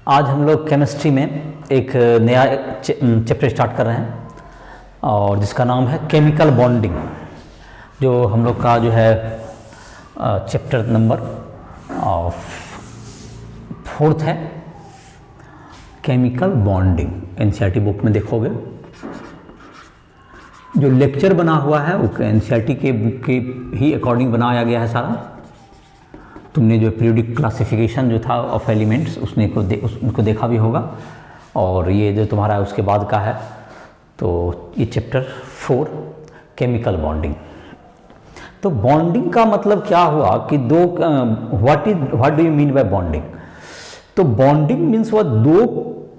आज हम लोग केमिस्ट्री में एक नया चैप्टर स्टार्ट कर रहे हैं और जिसका नाम है केमिकल बॉन्डिंग, जो हम लोग का जो है चैप्टर नंबर 4 है। केमिकल बॉन्डिंग एनसीईआरटी बुक में देखोगे जो लेक्चर बना हुआ है वो एनसीईआरटी के बुक के ही अकॉर्डिंग बनाया गया है सारा। तुमने जो पीरियोडिक क्लासिफिकेशन जो था ऑफ एलिमेंट्स उसको देखा भी होगा, और ये जो तुम्हारा उसके बाद का है। तो ये चैप्टर 4 केमिकल बॉन्डिंग। तो बॉन्डिंग का मतलब क्या हुआ कि दो what do you mean by bonding. तो बॉन्डिंग मीन्स वो दो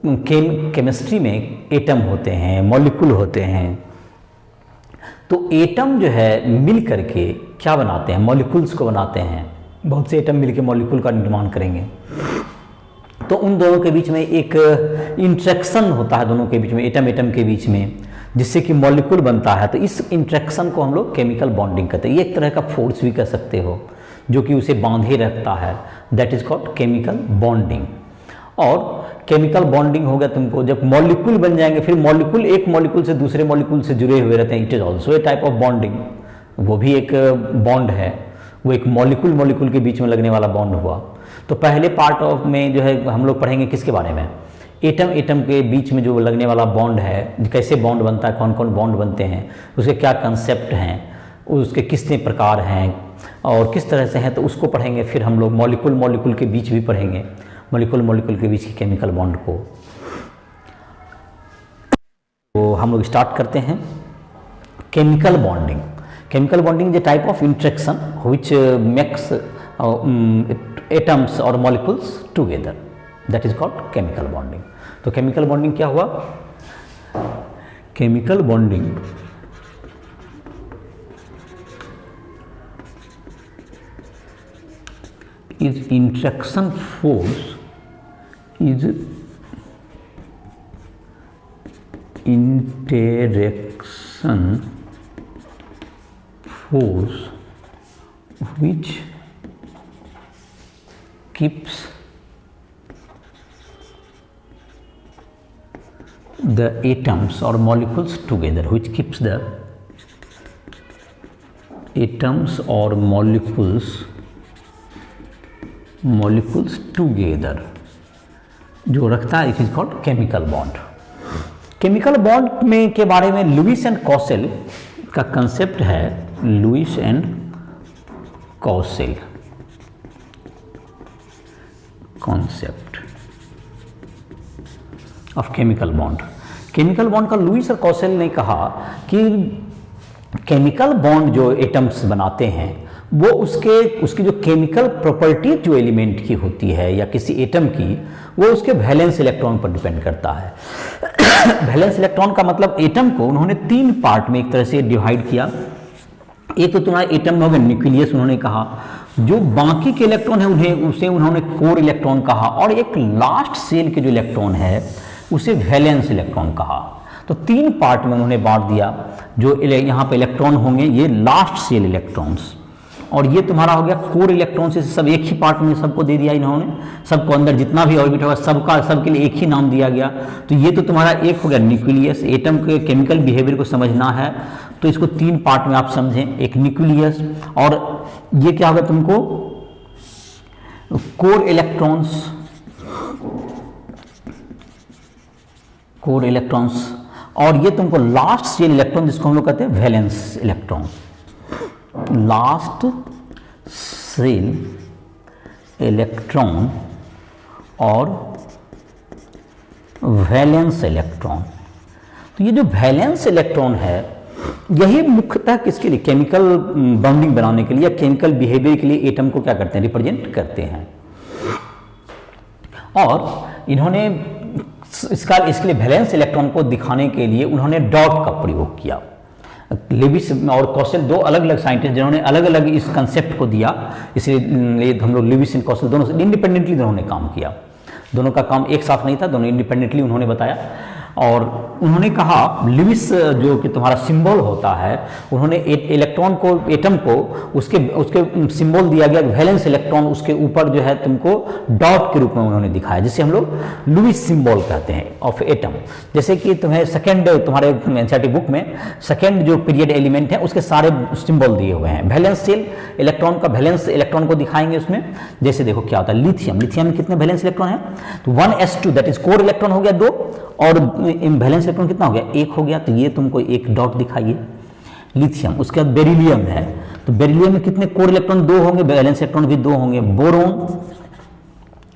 केमिस्ट्री में एटम होते हैं, मॉलिक्यूल होते हैं। तो एटम जो है मिल करके क्या बनाते हैं, मॉलिक्यूल्स को बनाते हैं। बहुत से एटम मिलकर मॉलिक्यूल का निर्माण करेंगे। तो उन दोनों के बीच में एक इंट्रैक्शन होता है, दोनों के बीच में एटम के बीच में, जिससे कि मॉलिक्यूल बनता है। तो इस इंट्रैक्शन को हम लोग केमिकल बॉन्डिंग कहते हैं। ये एक तरह का फोर्स भी कह सकते हो जो कि उसे बांधे रखता है, that is called chemical bonding. और केमिकल बॉन्डिंग हो गया तुमको जब मॉलिक्यूल बन जाएंगे, फिर मॉलिक्यूल एक मॉलिक्यूल से दूसरे मॉलिक्यूल से जुड़े हुए रहते हैं। It is also a type of bonding, वो भी एक बॉन्ड है, वो एक मॉलिक्यूल के बीच में लगने वाला बॉन्ड हुआ। तो पहले पार्ट ऑफ में जो है हम लोग पढ़ेंगे किसके बारे में, एटम के बीच में जो लगने वाला बॉन्ड है, कैसे बॉन्ड बनता है, कौन कौन बॉन्ड बनते हैं, उसके क्या कंसेप्ट हैं, उसके कितने प्रकार हैं और किस तरह से हैं, तो उसको पढ़ेंगे। फिर हम लोग मॉलिक्यूल के बीच भी पढ़ेंगे, मॉलिक्यूल के बीच के केमिकल बॉन्ड को। तो हम लोग स्टार्ट करते हैं chemical bonding. Chemical bonding is a type of interaction which makes atoms or molecules together. That is called chemical bonding. तो chemical bonding क्या हुआ? Chemical bonding is interaction force which keeps the atoms or molecules together, which keeps the atoms or molecules together, जो रखता है। It is called chemical bond. Chemical bond में के बारे में लुईस एंड कॉसेल का कंसेप्ट है, Lewis and Kossel concept of chemical bond. Chemical bond का लुईस और कॉसेल ने कहा कि केमिकल बॉन्ड जो एटम्स बनाते हैं वो उसकी जो केमिकल प्रॉपर्टी जो एलिमेंट की होती है या किसी एटम की, वो उसके वैलेंस इलेक्ट्रॉन पर डिपेंड करता है। वैलेंस इलेक्ट्रॉन का मतलब एटम को उन्होंने 3 पार्ट में एक तरह से डिवाइड किया। एक तो तुम्हारा एटम में हो गया न्यूक्लियस, उन्होंने कहा। जो बाकी के इलेक्ट्रॉन है उन्होंने कोर इलेक्ट्रॉन कहा, और एक लास्ट सेल के जो इलेक्ट्रॉन है उसे वैलेंस इलेक्ट्रॉन कहा। तो 3 पार्ट में उन्होंने बांट दिया। जो यहाँ पे इलेक्ट्रॉन होंगे ये लास्ट सेल इलेक्ट्रॉन्स, और ये तुम्हारा हो गया कोर इलेक्ट्रॉन। से सब एक ही पार्ट में सबको दे दिया इन्होंने, सबको अंदर जितना भी ऑर्बिट होगा सबके लिए एक ही नाम दिया गया। तो ये तो तुम्हारा एक हो गया न्यूक्लियस। एटम के केमिकल बिहेवियर को समझना है तो इसको 3 पार्ट में आप समझें, एक न्यूक्लियस, और ये क्या होगा तुमको कोर इलेक्ट्रॉन्स, और ये तुमको लास्ट सेल इलेक्ट्रॉन जिसको हम लोग कहते हैं valence electron. Last cell electron और वैलेंस इलेक्ट्रॉन। तो ये जो वैलेंस इलेक्ट्रॉन है यही मुख्यतः किसके लिए, केमिकल बॉन्डिंग बनाने के लिए या केमिकल बिहेवियर के लिए एटम को क्या करते हैं, रिप्रेजेंट करते हैं। और इन्होंने इसके लिए वैलेंस इलेक्ट्रॉन को दिखाने के लिए उन्होंने डॉट का प्रयोग किया। लेविस और कॉसेल 2 अलग अलग साइंटिस्ट जिन्होंने अलग अलग इस कंसेप्ट को दिया, इसलिए हम लोग लेविस एंड कॉसेल दोनों इंडिपेंडेंटली दोनों ने काम किया। दोनों का काम एक साथ नहीं था, दोनों इंडिपेंडेंटली उन्होंने बताया। और उन्होंने कहा लुईस जो कि तुम्हारा सिंबल होता है, उन्होंने इलेक्ट्रॉन को, एटम को उसके सिंबल दिया गया वैलेंस इलेक्ट्रॉन, उसके ऊपर जो है तुमको डॉट के रूप में उन्होंने दिखाया, जिसे हम लोग लुईस सिंबल कहते हैं ऑफ एटम। जैसे कि तुम्हें सेकेंड, तुम्हारे एनसीईआरटी बुक में सेकेंड जो पीरियड एलिमेंट है उसके सारे सिंबल दिए हुए हैं। वैलेंस शेल इलेक्ट्रॉन का वैलेंस इलेक्ट्रॉन को दिखाएंगे उसमें। जैसे देखो क्या होता है, लिथियम, लिथियम में कितने वैलेंस इलेक्ट्रॉन है, तो 1s2 that is core electron हो गया 2, और वैलेंस इलेक्ट्रॉन कितना हो गया, 1 हो गया, तो ये तुमको एक डॉट दिखाइए लिथियम। उसके बाद बेरिलियम है, तो बेरिलियम में कितने कोर इलेक्ट्रॉन, 2 होंगे, वैलेंस इलेक्ट्रॉन भी 2 होंगे। बोरोन,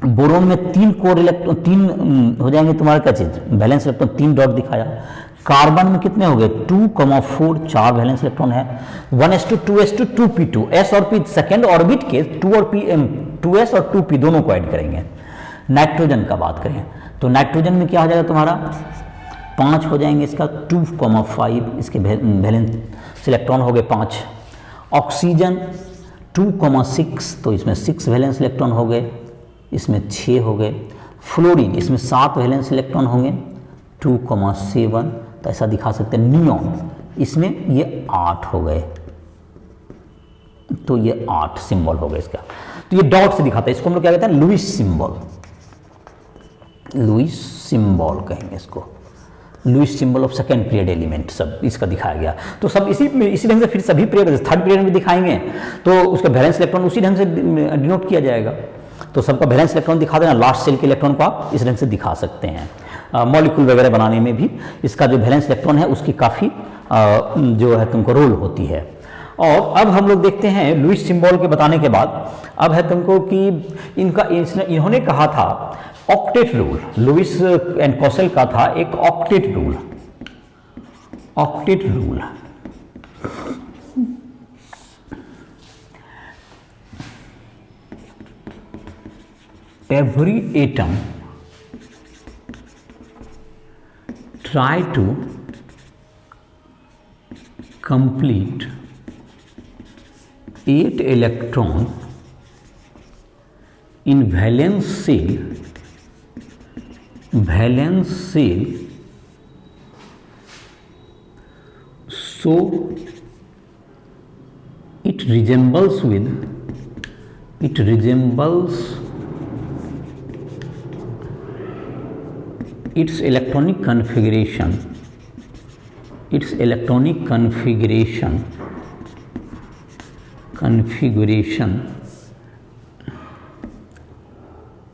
बोरोन में 3 कोर इलेक्ट्रॉन, 3 हो जाएंगे तुम्हारा क्या चीज, वैलेंस इलेक्ट्रॉन 3 डॉट दिखाया। कार्बन में कितने हो गए 2,4, 4 वैलेंस इलेक्ट्रॉन है। 1s2 2s2 2p2, s और p सेकेंड ऑर्बिट के 2 और p 2s और 2p दोनों को ऐड करेंगे। नाइट्रोजन का बात करें तो नाइट्रोजन में क्या हो जाएगा तुम्हारा 5 हो जाएंगे, इसका 2,5 इसके वैलेंस इलेक्ट्रॉन हो गए 5। ऑक्सीजन 2,6, तो इसमें 6 वैलेंस इलेक्ट्रॉन हो गए, इसमें 6 हो गए। फ्लोरीन, इसमें 7 वैलेंस इलेक्ट्रॉन होंगे 2,7, तो ऐसा दिखा सकते हैं। नियॉन, इसमें ये 8 हो गए, तो ये 8 सिंबल हो गए इसका। तो ये डॉट से दिखाता है, इसको हम लोग क्या कहते हैं, लुईस सिंबल, लुईस सिंबल कहेंगे इसको, Lewis symbol of second period element, सब इसका दिखाया गया। तो सब इसी ढंग से फिर सभी पीरियड, थर्ड पीरियड में दिखाएंगे तो उसका वैलेंस इलेक्ट्रॉन उसी ढंग से डिनोट किया जाएगा। तो सबका वैलेंस इलेक्ट्रॉन दिखा देना, लास्ट सेल के इलेक्ट्रॉन को आप इस ढंग से दिखा सकते हैं। मॉलिक्यूल वगैरह बनाने में भी इसका जो वैलेंस इलेक्ट्रॉन है उसकी काफ़ी जो है तुमको रोल होती है। और अब हम लोग देखते हैं लुईस सिंबल के बताने के बाद, अब है तुमको कि इन्होंने कहा था ऑक्टेट रूल, लुईस एंड कॉसेल का था एक octet rule, octet rule. Every atom try to complete 8 electron in valence shell so it resembles its electronic configuration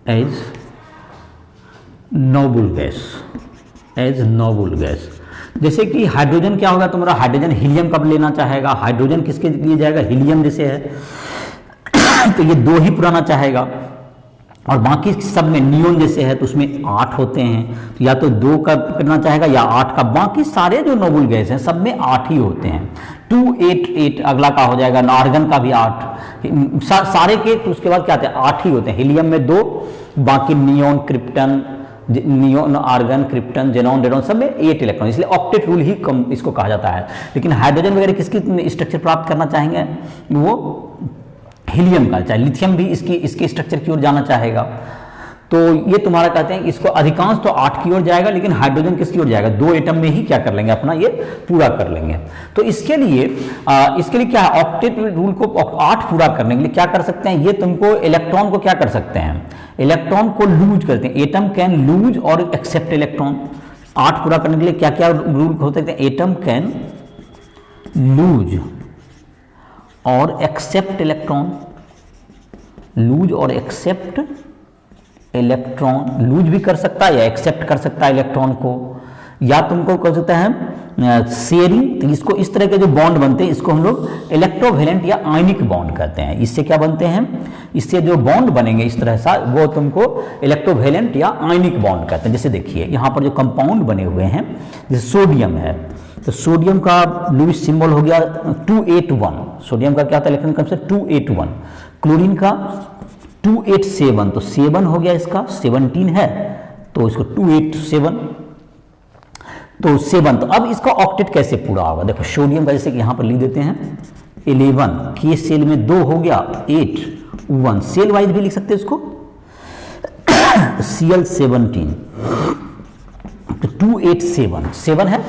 as noble gas। जैसे कि हाइड्रोजन क्या होगा तुम्हारा, हाइड्रोजन हीलियम कब लेना चाहेगा, हाइड्रोजन किसके लिए जाएगा, हीलियम जैसे है तो ये 2 ही पुराना चाहेगा, और बाकी सब में नियोन जैसे है तो उसमें 8 होते हैं, तो या तो 2 का करना चाहेगा या 8 का। बाकी सारे जो नोबल गैस हैं सब में 8 ही होते हैं। 2 8 8 अगला का हो जाएगा, आर्गन का भी 8, सारे के तो उसके बाद क्या आते हैं 8 ही होते हैं। हीलियम में 2, बाकी neon, krypton, neon, argon, krypton, xenon, radon सब में 8 इलेक्ट्रॉन, इसलिए ऑक्टेट रूल ही कम इसको कहा जाता है। लेकिन हाइड्रोजन वगैरह किसकी स्ट्रक्चर प्राप्त करना चाहेंगे, वो हीलियम का, चाहे लिथियम भी इसके स्ट्रक्चर की ओर जाना चाहेगा। तो ये तुम्हारा कहते हैं इसको अधिकांश तो 8 की ओर जाएगा, लेकिन हाइड्रोजन किसकी ओर जाएगा, 2 एटम में ही क्या कर लेंगे अपना ये पूरा कर लेंगे। तो इसके लिए क्या है, ऑक्टेट रूल को 8 पूरा करने के लिए क्या कर सकते हैं, ये तुमको इलेक्ट्रॉन को क्या कर सकते हैं, इलेक्ट्रॉन को लूज करते हैं। एटम कैन लूज और एक्सेप्ट इलेक्ट्रॉन। 8 पूरा करने के लिए क्या क्या रूल हो सकते हैं, एटम कैन लूज और एक्सेप्ट इलेक्ट्रॉन, लूज और एक्सेप्ट इलेक्ट्रॉन, लूज भी कर सकता है या एक्सेप्ट कर सकता है इलेक्ट्रॉन को, या तुमको कर सकता है शेयरिंग। तो इसको इस तरह के जो बॉन्ड बनते हैं इसको हम लोग इलेक्ट्रोवेलेंट या आयनिक बॉन्ड कहते हैं। इससे क्या बनते हैं, इससे जो बॉन्ड बनेंगे इस तरह से वो तुमको इलेक्ट्रोवेलेंट या आयनिक बॉन्ड कहते हैं। जैसे देखिए यहाँ पर जो कंपाउंड बने हुए हैं, जैसे सोडियम है, तो सोडियम का लुईस सिंबल हो गया 281, सोडियम का क्या होता है इलेक्ट्रॉनिक कंफिगरेशन 281। क्लोरीन का 287, तो 7 हो गया, इसका 17 है तो इसको 287, तो 7। तो अब इसका ऑक्टेट कैसे पूरा होगा, देखो सोडियम का जैसे कि यहाँ पर लिख देते हैं 11, के सेल में 2 हो गया 8 1, सेल वाइज भी लिख सकते हैं इसको Cl17, तो 7 है।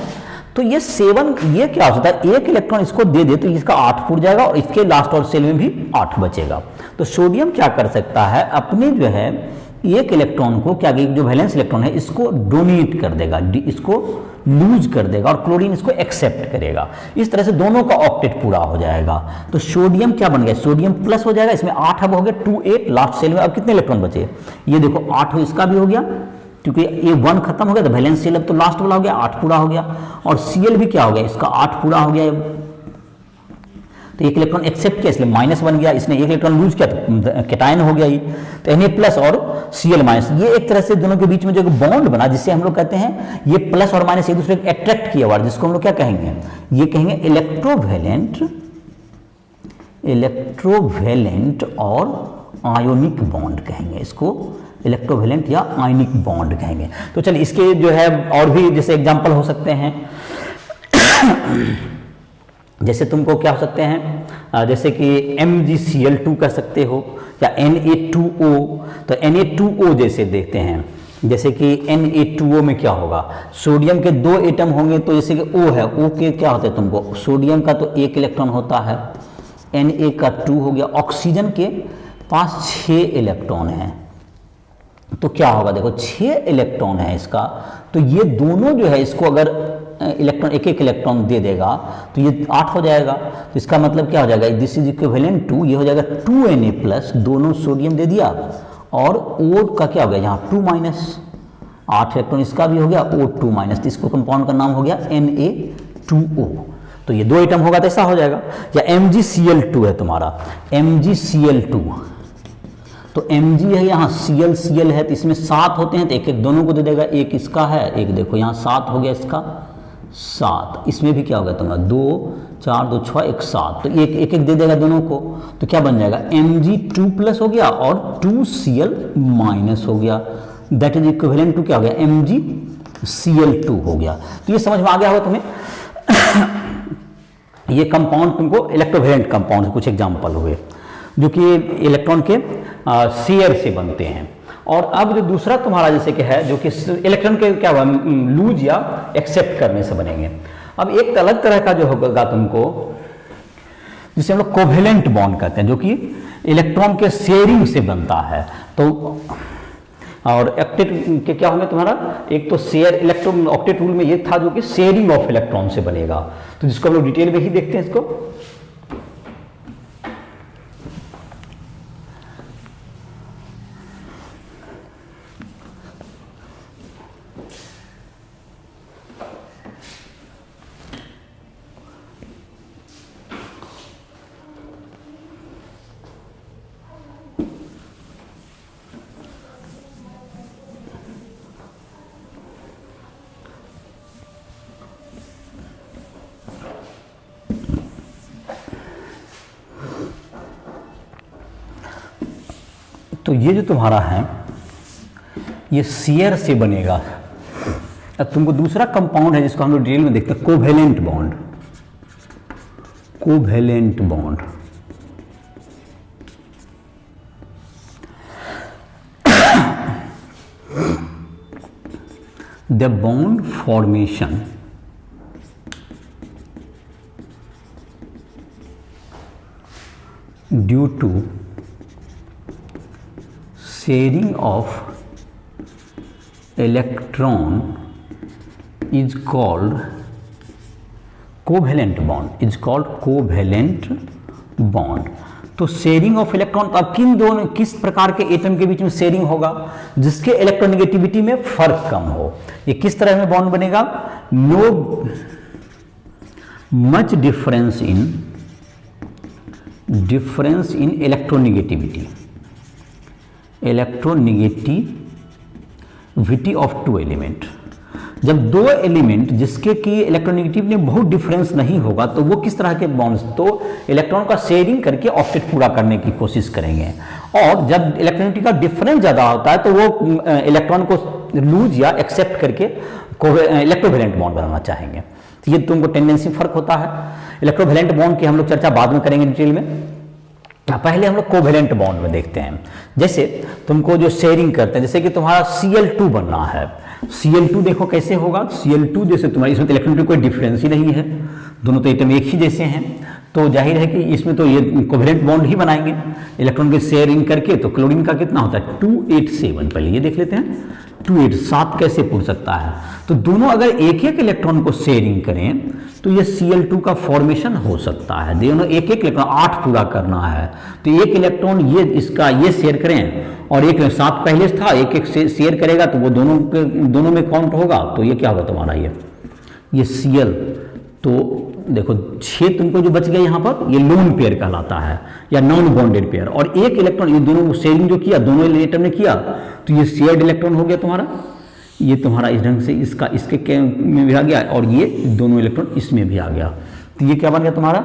तो ये 7 ये क्या हो सकता है, एक इलेक्ट्रॉन इसको दे दे तो इसका 8 फूट जाएगा और इसके लास्ट और सेल में भी 8 बचेगा। तो सोडियम क्या कर सकता है, अपने जो है एक इलेक्ट्रॉन को क्या, जो वैलेंस इलेक्ट्रॉन है इसको डोनेट कर देगा, इसको लूज कर देगा और क्लोरीन इसको एक्सेप्ट करेगा। इस तरह से दोनों का ऑक्टेट पूरा हो जाएगा। तो सोडियम क्या बन गया, सोडियम प्लस हो जाएगा, इसमें 8 अब हो गया, 2 8 लास्ट सेल में अब कितने इलेक्ट्रॉन बचे, ये देखो 8 इसका भी हो गया, क्योंकि ये 1 खत्म हो गया तो वैलेंस सेल अब तो लास्ट वाला हो गया, 8 पूरा हो गया। और Cl भी क्या हो गया, इसका 8 पूरा हो गया। तो एक इलेक्ट्रॉन एक्सेप्ट किया इसलिए माइनस बन गया, इसने एक इलेक्ट्रॉन लूज किया तो कैटायन हो गया ये। तो Na प्लस और Cl माइनस, ये एक तरह से दोनों के बीच में जो बॉन्ड बना, जिससे हम लोग कहते हैं ये प्लस और माइनस एक दूसरे को अट्रैक्ट किया हुआ, जिसको हम लोग क्या कहेंगे, ये कहेंगे इलेक्ट्रोवैलेंट और आयोनिक बॉन्ड कहेंगे, इसको इलेक्ट्रोवैलेंट या आयनिक बॉन्ड कहेंगे। तो चलिए इसके जो है और भी जैसे एग्जांपल हो सकते हैं जैसे तुमको क्या हो सकते हैं, जैसे कि MgCl2 कह सकते हो या Na2O। तो Na2O जैसे देखते हैं, जैसे कि Na2O में क्या होगा, सोडियम के 2 एटम होंगे, तो जैसे कि O है, O के क्या होते हैं तुमको, सोडियम का तो 1 इलेक्ट्रॉन होता है, Na का 2 हो गया, ऑक्सीजन के पास 6 इलेक्ट्रॉन हैं। तो क्या होगा, देखो 6 इलेक्ट्रॉन है इसका, तो ये दोनों जो है इसको अगर इलेक्ट्रॉन एक इलेक्ट्रॉन दे देगा तो ये 8 हो जाएगा। तो इसका मतलब क्या हो जाएगा, दिस इज इक्विवेलेंट टू, ये हो जाएगा 2Na प्लस, दोनों सोडियम दे दिया और O का क्या हो गया यहाँ 2 माइनस, 8 इलेक्ट्रॉन इसका भी हो गया, O2 माइनस, तो इसको कंपाउंड का नाम हो गया Na2O। तो ये 2 एटम होगा तो ऐसा हो जाएगा। या MgCl2 है तुम्हारा, MgCl2, तो Mg है यहाँ, Cl है, तो इसमें 7 होते हैं, तो एक एक दोनों को दे देगा, एक इसका है, एक देखो यहाँ 7 हो गया इसका, 7 इसमें भी क्या होगा तुम्हारा 2 4 2 6 1 7, तो एक एक दे देगा दोनों को, तो क्या बन जाएगा Mg2 प्लस हो गया और 2Cl माइनस हो गया, दैट इज इक्विवेलेंट टू क्या हो गया MgCl2 हो गया। तो ये समझ में आ गया होगा तुम्हें ये कंपाउंड तुमको इलेक्ट्रोवैलेंट कंपाउंड कुछ एग्जाम्पल हुए जो कि इलेक्ट्रॉन के शेयर से बनते हैं। और अब जो दूसरा तुम्हारा जैसे कि है जो कि इलेक्ट्रॉन के क्या हुआ लूज या एक्सेप्ट करने से बनेंगे। अब एक अलग तरह का जो होगा तुमको जिसे हम लोग कोवेलेंट बॉन्ड कहते हैं, जो कि इलेक्ट्रॉन के शेयरिंग से बनता है। तो और ऑक्टेट के क्या होंगे तुम्हारा, एक तो शेयर इलेक्ट्रॉन, ऑक्टेट रूल में ये था जो कि शेयरिंग ऑफ इलेक्ट्रॉन से बनेगा, तो जिसको हम लोग डिटेल में ही देखते हैं इसको। तो ये जो तुम्हारा है ये शेयर से बनेगा। अब तुमको दूसरा कंपाउंड है जिसको हम लोग डिटेल में देखते हैं, covalent bond. Covalent bond the bond formation due to sharing of electron is called covalent bond, is called covalent bond। तो शेयरिंग ऑफ इलेक्ट्रॉन, तो अब किस प्रकार के एटम के बीच में शेयरिंग होगा, जिसके इलेक्ट्रोनेगेटिविटी में फर्क कम हो। ये किस तरह में बॉन्ड बनेगा, no much difference in electronegativity, electronegativity of 2 element. जब 2 एलिमेंट जिसके की इलेक्ट्रोनेगेटिव में बहुत डिफरेंस नहीं होगा तो वो किस तरह के बॉन्ड्स, तो इलेक्ट्रॉन का शेयरिंग करके ऑक्टेट पूरा करने की कोशिश करेंगे। और जब इलेक्ट्रोनेगेटिव का डिफरेंस ज़्यादा होता है तो वो इलेक्ट्रॉन को लूज या एक्सेप्ट करके इलेक्ट्रोवैलेंट बॉन्ड बनाना चाहेंगे। तो ये तुमको टेंडेंसी फर्क होता है। इलेक्ट्रोवैलेंट बॉन्ड की हम लोग चर्चा बाद में करेंगे डिटेल में, पहले हम लोग कोवेलेंट बॉन्ड में देखते हैं। जैसे तुमको जो शेयरिंग करते हैं, जैसे कि तुम्हारा Cl2 बनना है Cl2 देखो कैसे होगा, Cl2 जैसे तुम्हारी, इसमें तो इलेक्ट्रॉन की कोई डिफरेंस ही नहीं है, दोनों तो एटम एक ही जैसे हैं, तो जाहिर है कि इसमें तो ये कोवेलेंट बॉन्ड ही बनाएंगे इलेक्ट्रॉन के शेयरिंग करके। तो क्लोरीन का कितना होता है 287, पहले ये देख लेते हैं 287 कैसे पूछ सकता है। तो दोनों अगर एक एक इलेक्ट्रॉन को शेयरिंग करें तो ये Cl2 का फॉर्मेशन हो सकता है। दोनों एक एक इलेक्ट्रॉन 8 पूरा करना है, तो एक इलेक्ट्रॉन ये इसका ये शेयर करें और एक 7 पहले से था, एक एक शेयर करेगा तो वो दोनों में काउंट होगा, तो ये क्या होगा तुम्हारा ये Cl। तो देखो 6 तुमको जो बच गया यहाँ पर, ये लोन पेयर कहलाता है या नॉन बॉन्डेड पेयर, और एक इलेक्ट्रॉन, ये दोनों शेयरिंग जो किया दोनों एटम ने किया तो ये शेयर्ड इलेक्ट्रॉन हो गया तुम्हारा, ये तुम्हारा इस ढंग से इसका इसके में भी आ गया और ये दोनों इलेक्ट्रॉन इसमें भी आ गया, तो ये क्या बन गया तुम्हारा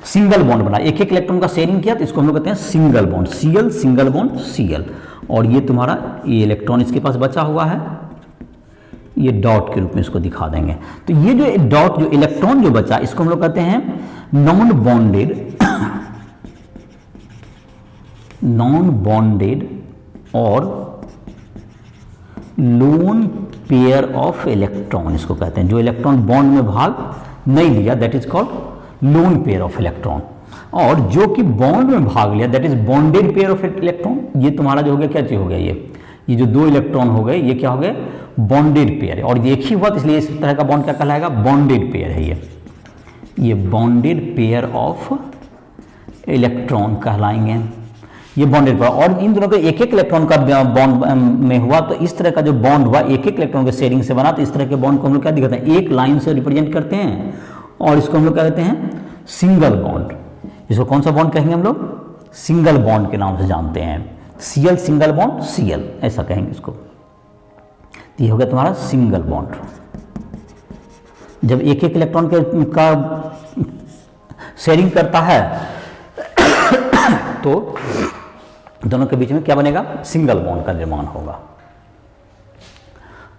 सिंगल बॉन्ड बना। एक एक इलेक्ट्रॉन का शेयरिंग किया तो इसको हम लोग कहते हैं single bond, Cl single bond Cl। और ये तुम्हारा ये इलेक्ट्रॉन इसके पास बचा हुआ है, ये डॉट के रूप में इसको दिखा देंगे। तो ये जो डॉट जो इलेक्ट्रॉन जो बचा इसको हम लोग कहते हैं नॉन बॉन्डेड और लोन पेयर ऑफ इलेक्ट्रॉन इसको कहते हैं। जो इलेक्ट्रॉन बॉन्ड में भाग नहीं लिया that is called lone pair of electron, और जो कि बॉन्ड में भाग लिया that is bonded pair of electron. ये तुम्हारा जो हो गया क्या चीज हो गया, ये जो 2 इलेक्ट्रॉन हो गए ये क्या हो गए बॉन्डेड पेयर है, और ये एक ही हुआ तो इसलिए इस तरह का बॉन्ड क्या कहलाएगा बॉन्डेड पेयर है। ये बॉन्डेड पेयर ऑफ इलेक्ट्रॉन कहलाएंगे, ये बॉन्डेड पेयर। और इन दोनों के एक एक इलेक्ट्रॉन का बॉन्ड में हुआ तो इस तरह का जो बॉन्ड हुआ एक एक इलेक्ट्रॉन के शेयरिंग से बना, तो इस तरह के बॉन्ड को हम लोग क्या दिखाते हैं एक लाइन से रिप्रेजेंट करते हैं, और इसको हम लोग क्या कहते हैं सिंगल बॉन्ड। इसको कौन सा बॉन्ड कहेंगे हम लोग, सिंगल बॉन्ड के नाम से जानते हैं, Cl सिंगल बॉन्ड Cl ऐसा कहेंगे इसको। तो ये हो गया तुम्हारा सिंगल बॉन्ड। जब एक एक इलेक्ट्रॉन का शेयरिंग करता है तो दोनों के बीच में क्या बनेगा सिंगल बॉन्ड का निर्माण होगा।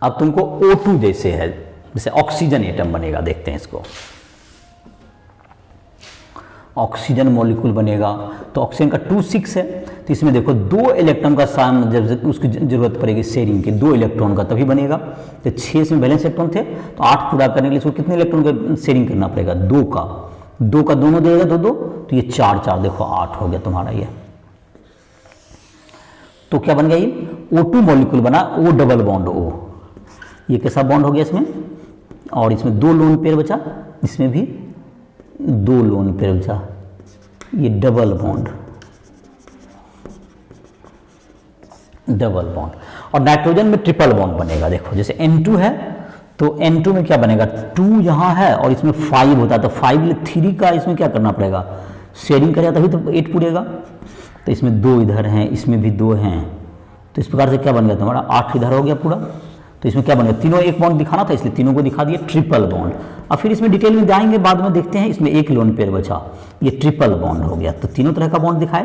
अब तुमको O2 जैसे है, जैसे ऑक्सीजन एटम बनेगा, देखते हैं इसको। ऑक्सीजन मॉलिक्यूल बनेगा तो ऑक्सीजन का 2,6 है, तो इसमें देखो 2 इलेक्ट्रॉन का जब उसकी जरूरत पड़ेगी शेयरिंग की 2 इलेक्ट्रॉन का तभी बनेगा। तो 6 इसमें बैलेंस इलेक्ट्रॉन थे तो 8 पूरा करने के लिए इसको कितने इलेक्ट्रॉन का शेयरिंग करना पड़ेगा 2 का दोनों देगा 2 तो ये 4 देखो 8 हो गया तुम्हारा ये। तो क्या बन गया ये O2 मॉलिक्यूल बना, O डबल बॉन्ड O। ये कैसा बॉन्ड हो गया इसमें, और इसमें 2 लोन पेयर बचा, इसमें भी 2 लोन पेयर बचा, ये डबल बॉन्ड। और नाइट्रोजन में ट्रिपल बॉन्ड बनेगा। देखो जैसे N2 है तो N2 में क्या बनेगा 2 यहाँ है और इसमें 5 होता है, तो 5 3 का इसमें क्या करना पड़ेगा शेयरिंग करेगा तभी तो 8 पूरेगा। तो इसमें 2 इधर हैं, इसमें भी 2 हैं, तो इस प्रकार से क्या बन गया तुम्हारा 8 इधर हो गया पूरा। तो इसमें क्या बन गया तीनों एक बॉन्ड दिखाना था इसलिए तीनों को दिखा दिया ट्रिपल बॉन्ड। अब फिर इसमें डिटेल में जाएंगे बाद में देखते हैं, इसमें एक लोन पेयर बचा, ये ट्रिपल बॉन्ड हो गया। तो तीनों तरह का बॉन्ड दिखाए,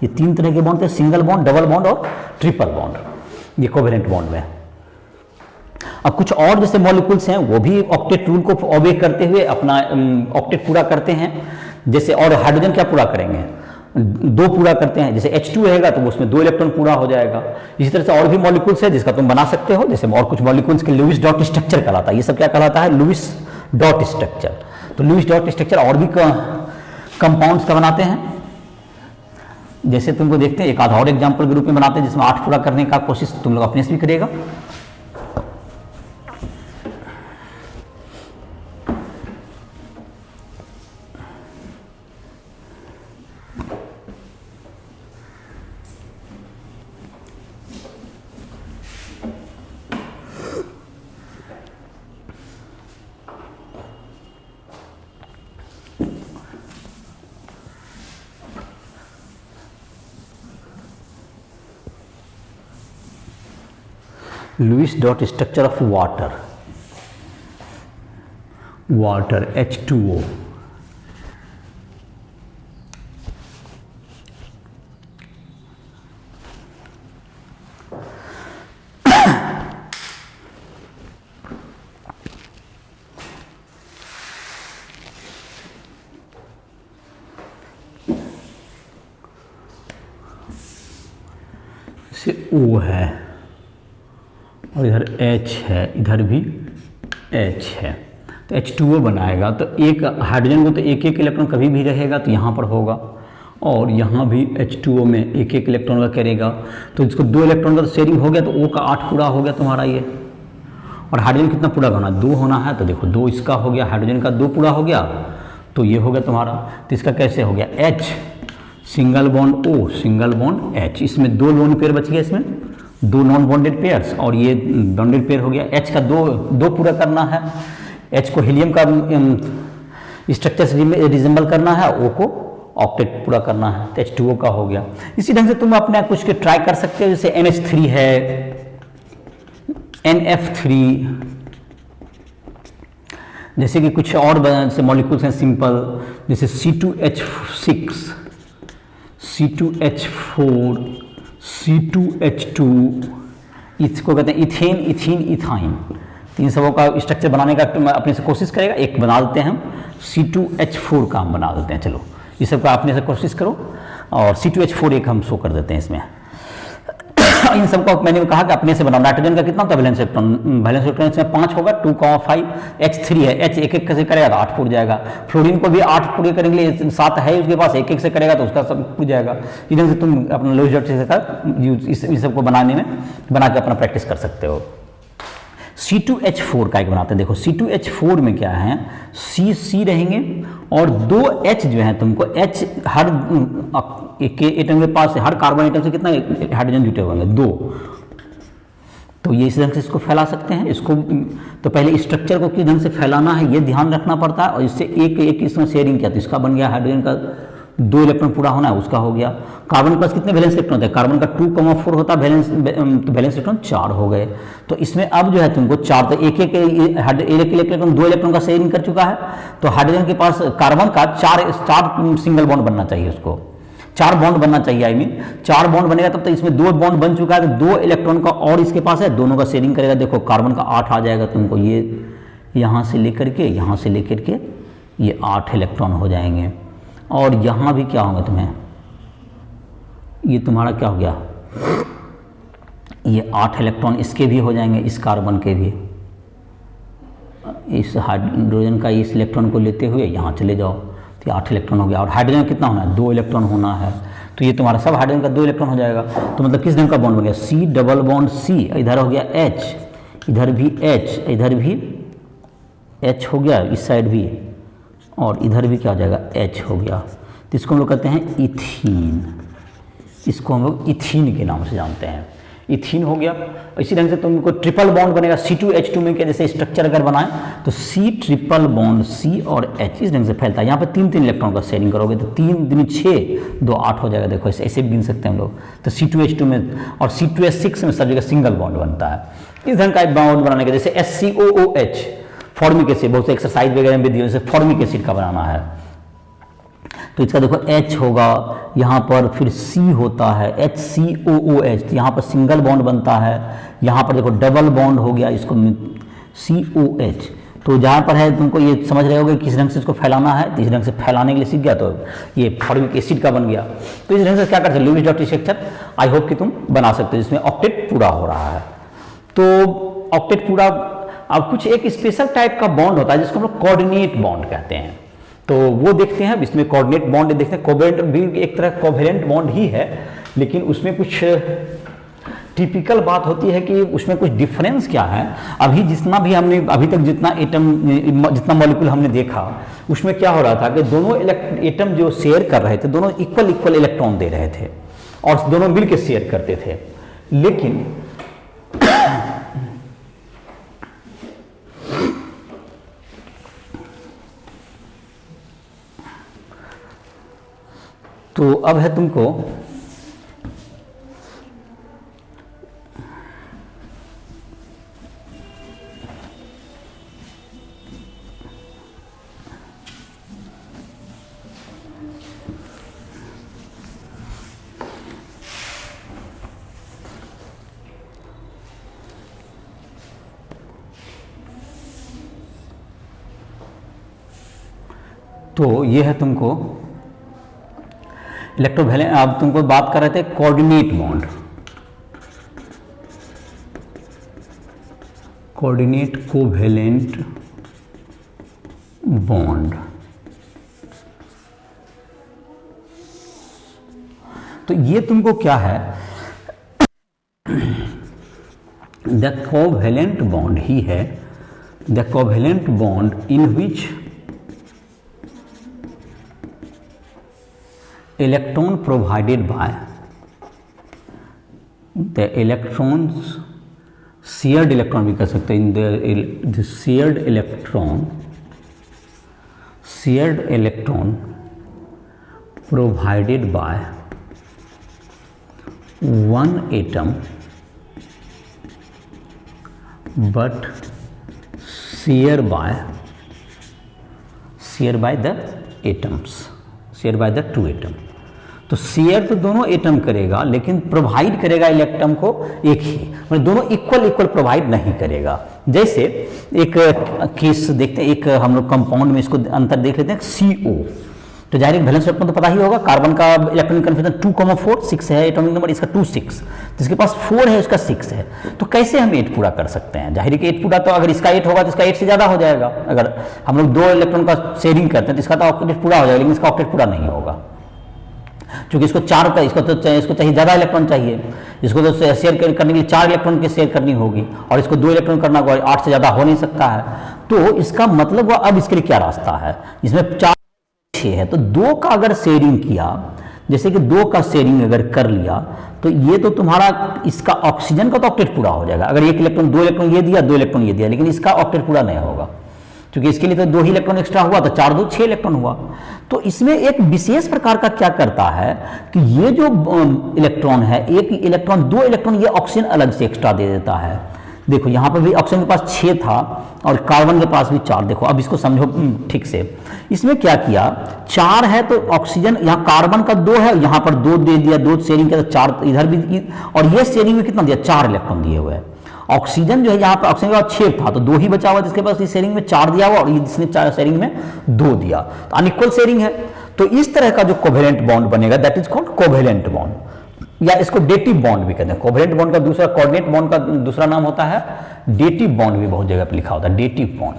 ये 3 तरह के बॉन्ड थे, सिंगल बॉन्ड, डबल बॉन्ड और ट्रिपल बॉन्ड, ये कोवेलेंट बॉन्ड में। अब कुछ और जैसे मॉलिक्यूल्स हैं वो भी ऑक्टेट रूल को ओबे करते हुए अपना ऑक्टेट पूरा करते हैं। जैसे और हाइड्रोजन क्या पूरा करेंगे 2 पूरा करते हैं, जैसे H2 रहेगा तो उसमें 2 इलेक्ट्रॉन पूरा हो जाएगा। इसी तरह से और भी मॉलिक्यूल्स है जिसका तुम बना सकते हो, जैसे और कुछ मॉलिक्यूल्स के लुईस डॉट स्ट्रक्चर कहलाता है। ये सब क्या कहलाता है लुईस डॉट स्ट्रक्चर। तो लुईस डॉट स्ट्रक्चर और भी कंपाउंड्स का बनाते हैं। जैसे तुमको देखते हैं एक आधा और एग्जाम्पल के रूप में बनाते हैं जिसमें 8 पूरा करने का कोशिश तुम लोग अपने से भी करेगा। Lewis dot structure of water H2O। से O है और इधर H है, इधर भी H है, तो H2O बनाएगा। तो एक हाइड्रोजन को तो एक एक इलेक्ट्रॉन कभी भी रहेगा, तो यहाँ पर होगा, और यहाँ भी H2O में एक एक इलेक्ट्रॉन का करेगा। तो इसको 2 इलेक्ट्रॉन का तो शेयरिंग हो गया, तो O का 8 पूरा हो गया तुम्हारा ये। और हाइड्रोजन कितना पूरा होना, 2 होना है, तो देखो 2 इसका हो गया, हाइड्रोजन का 2 पूरा हो गया, तो ये हो गया तुम्हारा। तो इसका कैसे हो गया, H single bond O single bond H, इसमें 2 लोन पेयर बच गए, इसमें 2 नॉन बॉन्डेड पेयर्स, और ये बॉन्डेड पेयर हो गया। H का 2 पूरा करना है, H को हीलियम का स्ट्रक्चर से रिजेंबल करना है, O को ऑक्टेट पूरा करना है, तो H2O का हो गया। इसी ढंग से तुम अपने कुछ के ट्राई कर सकते हो, जैसे NH3 है, NF3, जैसे कि कुछ और से मॉलिक्यूल्स हैं सिंपल, जैसे C2H6, C2H4, C2H2, इसको कहते हैं इथेन, इथीन, इथाइन। इन सबों का स्ट्रक्चर बनाने का अपने से कोशिश करेगा। एक बना देते हैं हम, C2H4 का हम बना देते हैं। चलो ये सब का अपने से कोशिश करो, और C2H4 एक हम शो कर देते हैं इसमें। इन सबको मैंने कहा कि अपने से बनाओ। नाइट्रोजन का कितना होता है वैलेंस इलेक्ट्रॉन, वैलेंस इलेक्ट्रॉन इसमें 5 होगा, 2,5, H3 है, H एक एक से करेगा तो 8 पूर जाएगा। फ्लोरीन को भी 8 पूरे करेंगे, 7 है उसके पास, एक एक से करेगा तो उसका सब पूर जाएगा। इधर से तुम अपना लोइस डॉट से इस सबको बनाने में बना के अपना प्रैक्टिस कर सकते हो। C2H4 का एक बनाते हैं। देखो C2H4 में क्या है, C रहेंगे और 2 H जो है, तुमको H हर एक एटम के पास, हर कार्बन एटम से कितना हाइड्रोजन जुटे होंगे, 2। तो ये इस ढंग से इसको फैला सकते हैं। इसको तो पहले स्ट्रक्चर को किस ढंग से फैलाना है ये ध्यान रखना पड़ता है, और इससे एक एक इसमें शेयरिंग किया तो इसका बन गया, हाइड्रोजन का 2 इलेक्ट्रॉन पूरा होना है, उसका हो गया। कार्बन के पास कितने वैलेंस इलेक्ट्रॉन होते हैं, कार्बन का 2,4 होता है वैलेंस, तो वैलेंस इलेक्ट्रॉन 4 हो गए। तो इसमें अब जो है तुमको 4, तो एक इलेक्ट्रॉन 2 इलेक्ट्रॉन का शेयरिंग कर चुका है, तो हाइड्रोजन के पास कार्बन का 4 सिंगल बॉन्ड बनना चाहिए, उसको 4 बॉन्ड बनना चाहिए, आई मीन 4 बॉन्ड बनेगा तब तक इसमें 2 बॉन्ड बन चुका है, तो 2 इलेक्ट्रॉन का और इसके पास है, दोनों का शेयरिंग करेगा। देखो कार्बन का 8 आ जाएगा तुमको, ये यहाँ से लेकर के यहाँ से लेकर के ये 8 इलेक्ट्रॉन हो जाएंगे। और यहाँ भी क्या होगा तुम्हें, ये तुम्हारा क्या हो गया, ये 8 इलेक्ट्रॉन इसके भी हो जाएंगे, इस कार्बन के भी। इस हाइड्रोजन का इस इलेक्ट्रॉन को लेते हुए यहाँ चले जाओ, तो 8 इलेक्ट्रॉन हो गया। और हाइड्रोजन कितना होना है, 2 इलेक्ट्रॉन होना है, तो ये तुम्हारा सब हाइड्रोजन का 2 इलेक्ट्रॉन हो जाएगा। तो मतलब किस ढंग का बॉन्ड बन गया, C डबल बॉन्ड C, इधर हो गया H, इधर भी H, इधर भी H हो गया, इस साइड भी, और इधर भी क्या हो जाएगा, H हो गया। तो इसको हम लोग कहते हैं इथीन, इसको हम लोग इथीन के नाम से जानते हैं, इथीन हो गया। इसी ढंग से तुमको ट्रिपल बॉन्ड बनेगा C2H2 में, क्या जैसे स्ट्रक्चर अगर बनाए तो C ट्रिपल बॉन्ड C और H इस ढंग से फैलता है। यहाँ पर 3 इलेक्ट्रॉन का शेयरिंग करोगे तो 3 दूनी 6, 2 8 हो जाएगा। देखो ऐसे भी गिन सकते हैं हम लोग। तो C2H2 में और C2H6 में सब जगह सिंगल बॉन्ड बनता है। इस ढंग का एक बॉन्ड बनाने के, जैसे SCOOH फॉर्मिक एसिड, बहुत से एक्सरसाइज वगैरह में दिए, जैसे फॉर्मिक एसिड का बनाना है, तो इसका देखो H होगा, यहाँ पर फिर C होता है HCOOH, तो यहाँ पर सिंगल बॉन्ड बनता है। यहाँ पर देखो डबल बॉन्ड हो गया, इसको COH। तो जहाँ पर है तुमको ये समझ रहे होगे किस ढंग से इसको फैलाना है, तो इस ढंग से फैलाने के लिए सीख गया, तो ये फॉर्मिक एसिड का बन गया। तो इस ढंग से क्या कर सकते, Lewis dot structure I hope कि तुम बना सकते हो, जिसमें ऑक्टेट पूरा हो रहा है। तो ऑक्टेट पूरा, अब कुछ एक स्पेशल टाइप का बॉन्ड होता है जिसको हम लोग कोऑर्डिनेट बॉन्ड कहते हैं, तो वो देखते हैं। इसमें कोऑर्डिनेट बॉन्ड देखते हैं, कोवेलेंट भी एक तरह कोवेलेंट बॉन्ड ही है, लेकिन उसमें कुछ टिपिकल बात होती है कि उसमें कुछ डिफरेंस क्या है। अभी जितना भी हमने अभी तक जितना जितना मॉलिक्यूल हमने देखा, उसमें क्या हो रहा था कि दोनों एटम जो शेयर कर रहे थे, दोनों इक्वल इलेक्ट्रॉन दे रहे थे और दोनों मिलकर शेयर करते थे। लेकिन तो अब है तुमको तो ये है तुमको इलेक्ट्रोवैलेंट। अब तुमको बात कर रहे थे coordinate bond. Coordinate covalent bond. तो ये तुमको क्या है, द कोवेलेंट बॉन्ड ही है, the covalent bond in which electron provided by the electrons, shared electron भी कह सकते हैं, in the shared electron provided by one atom but shared by the atoms, shared by the two atom। तो share तो दोनों atom करेगा लेकिन provide करेगा इलेक्ट्रॉन को एक ही, मतलब दोनों इक्वल प्रोवाइड नहीं करेगा। जैसे एक केस देखते हैं, एक हम लोग कंपाउंड में इसको अंतर देख लेते हैं, CO। तो जाहिर वैलेंस इलेक्ट्रॉन तो पता ही होगा, कार्बन का इलेक्ट्रॉनिक कन्फिगरेशन 2,4 6 है एटॉमिक नंबर, इसका 2 6, जिसके पास 4 है उसका 6 है। तो कैसे हम 8 पूरा कर सकते हैं? जाहिर है कि 8 पूरा, तो अगर इसका 8 होगा तो इसका 8 से ज़्यादा हो जाएगा। अगर हम लोग 2 इलेक्ट्रॉन का शेयरिंग करते हैं तो इसका तो ऑक्टेट पूरा हो जाएगा, लेकिन इसका ऑक्टेट पूरा नहीं होगा, क्योंकि इसको 4 का इसको चाहिए ज़्यादा इलेक्ट्रॉन चाहिए, इसको तो शेयर करने के लिए 4 इलेक्ट्रॉन की शेयर करनी होगी, और इसको 2 इलेक्ट्रॉन करना होगा, 8 से ज़्यादा हो नहीं सकता है। तो इसका मतलब वो अब इसके लिए क्या रास्ता है, इसमें 4 है तो 2 का अगर शेयरिंग किया, जैसे कि 2 का शेयरिंग अगर कर लिया तो ये तो तुम्हारा इसका ऑक्सीजन का तो ऑक्टेट पूरा हो जाएगा। अगर 1 इलेक्ट्रॉन 2 इलेक्ट्रॉन ये दिया, 2 इलेक्ट्रॉन ये दिया, लेकिन इसका ऑक्टेट पूरा नहीं होगा, क्योंकि इसके लिए तो 2 ही इलेक्ट्रॉन एक्स्ट्रा हुआ, तो 4 2 6 इलेक्ट्रॉन हुआ। तो इसमें एक विशेष प्रकार का क्या करता है कि ये जो इलेक्ट्रॉन है, एक इलेक्ट्रॉन 2 इलेक्ट्रॉन ये ऑक्सीजन अलग से एक्स्ट्रा दे देता है। देखो यहाँ पर भी ऑक्सीजन के पास 6 था और कार्बन के पास भी 4। देखो अब इसको समझो ठीक से, इसमें क्या किया, 4 है तो ऑक्सीजन, यहाँ कार्बन का 2 है, यहाँ पर 2 दे दिया, 2 शेयरिंग किया तो 4 इधर भी, और ये शेयरिंग में कितना दिया, 4 इलेक्ट्रॉन दिए हुए हैं। ऑक्सीजन जो है यहाँ पर ऑक्सीजन के पास 6 था तो 2 ही बचा हुआ, जिसके पास इस शेयरिंग में 4 दिया हुआ और इसने 4 शेयरिंग में 2 दिया, तो अनइक्वल शेयरिंग है। तो इस तरह का जो कोवेलेंट बॉन्ड बनेगा that is called covalent bond, या इसको डेटिव बॉन्ड भी कहते हैं। कोवेलेंट बॉन्ड का दूसरा, कोऑर्डिनेट बॉन्ड का दूसरा नाम होता है डेटिव बॉन्ड, भी बहुत जगह पे लिखा होता है डेटिव बॉन्ड।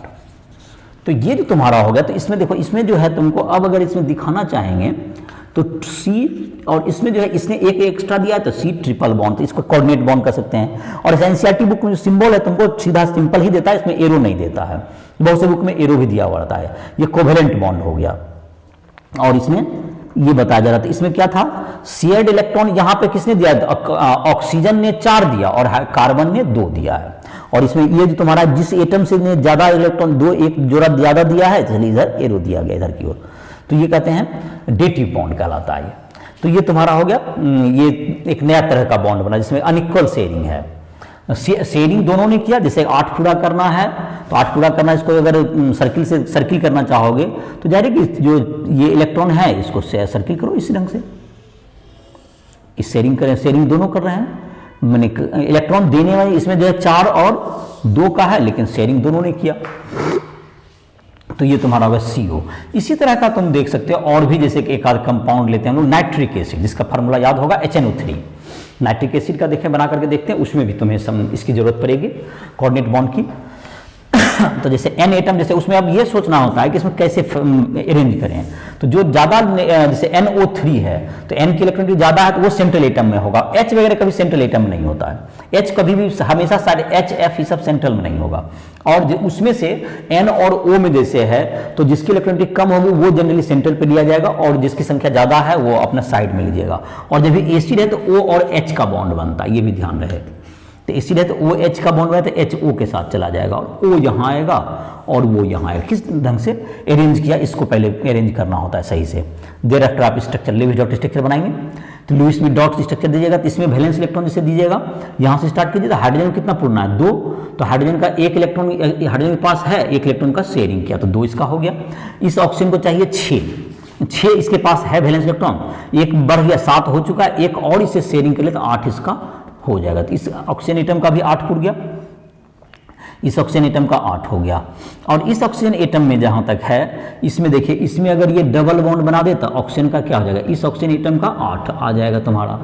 तो ये जो तुम्हारा हो गया, तो इसमें देखो, इसमें जो है तुमको अब अगर इसमें दिखाना चाहेंगे तो C, और इसमें जो है इसने एक एक्स्ट्रा दिया है तो C ट्रिपल बॉन्ड, तो इसको कोऑर्डिनेट बॉन्ड कर सकते हैं। और एनसीईआरटी बुक में जो सिंबल है तुमको सीधा सिंपल ही देता है, इसमें एरो नहीं देता है, बहुत से बुक में एरो भी दिया हुआ रहता है। ये कोवेलेंट बॉन्ड हो गया, और इसमें ये बताया जा रहा था, इसमें क्या था, शेयर्ड इलेक्ट्रॉन यहाँ पे किसने दिया, ऑक्सीजन ने 4 दिया और कार्बन ने 2 दिया है। और इसमें ये जो तुम्हारा जिस एटम से ने ज्यादा इलेक्ट्रॉन 2 एक जोड़ा ज्यादा दिया है, इसलिए इधर एरो दिया गया इधर की ओर, तो ये कहते हैं डेटिव बॉन्ड कहलाता है। तो ये तुम्हारा हो गया, ये एक नया तरह का बॉन्ड बना जिसमें अनइक्वल शेयरिंग है। शेयरिंग दोनों ने किया, जैसे 8 पूरा करना है तो 8 पूरा करना, इसको अगर सर्किल से सर्किल करना चाहोगे तो जाहिर है कि जो ये इलेक्ट्रॉन है इसको सर्किल करो इस ढंग से, इस शेयरिंग करें, शेयरिंग दोनों कर रहे हैं, मैंने इलेक्ट्रॉन देने वाले इसमें जो है 4 और 2 का है, लेकिन शेयरिंग दोनों ने किया, तो ये तुम्हारा होगा CO। इसी तरह का तुम देख सकते हो और भी, जैसे कि एक आध कंपाउंड लेते हैं हम लोग, नाइट्रिक एसिड, जिसका फार्मूला याद होगा HNO3। नाइट्रिक एसिड का देखें बना करके देखते हैं, उसमें भी तुम्हें इसकी जरूरत पड़ेगी कोऑर्डिनेट बॉन्ड की। तो जैसे N एटम, जैसे उसमें अब ये सोचना होता है कि इसमें कैसे अरेंज करें, तो जो ज़्यादा जैसे NO3 है तो N की इलेक्ट्रॉन ज़्यादा है तो वो सेंट्रल एटम में होगा, H वगैरह कभी सेंट्रल एटम में नहीं होता है, H कभी भी हमेशा सारे H F ये सब सेंट्रल में नहीं होगा। और उसमें से N और O में जैसे है तो जिसकी इलेक्ट्रॉनिटी कम होगी वो जनरली सेंट्रल पे लिया जाएगा, और जिसकी संख्या ज़्यादा है वो अपना साइड में लीजिएगा। और जब भी एसिड है तो O और H का बॉन्ड बनता है, ये भी ध्यान रहे। तो एसिड है तो OH का बॉन्ड बनता है तो HO के साथ चला जाएगा, और O यहाँ आएगा और वो यहाँ आएगा। किस ढंग से अरेंज किया, इसको पहले अरेंज करना होता है सही से। देर आफ्टर आप स्ट्रक्चर लुईस डॉट स्ट्रक्चर बनाएंगे, तो लुईस में डॉट स्ट्रक्चर दीजिएगा, तो इसमें वैलेंस इलेक्ट्रॉन जिसे दीजिएगा, यहाँ से स्टार्ट कीजिए। तो हाइड्रोजन कितना पूर्णा है 2, तो हाइड्रोजन का 1 इलेक्ट्रॉन हाइड्रोजन के पास है, 1 इलेक्ट्रॉन का शेयरिंग किया तो 2 इसका हो गया। इस ऑक्सीजन को चाहिए 6 इसके पास है वैलेंस इलेक्ट्रॉन, 1 बढ़ गया 7 हो चुका है, 1 और इससे शेयरिंग कर ले तो 8 इसका हो जाएगा। तो इस ऑक्सीजन एटम का भी 8 पूर गया, इस ऑक्सीजन एटम का 8 हो गया। और इस ऑक्सीजन एटम में जहां तक है, इसमें देखिए, इसमें अगर ये डबल बॉन्ड बना दे तो ऑक्सीजन का क्या हो जाएगा, इस ऑक्सीजन एटम का 8 आ जाएगा तुम्हारा।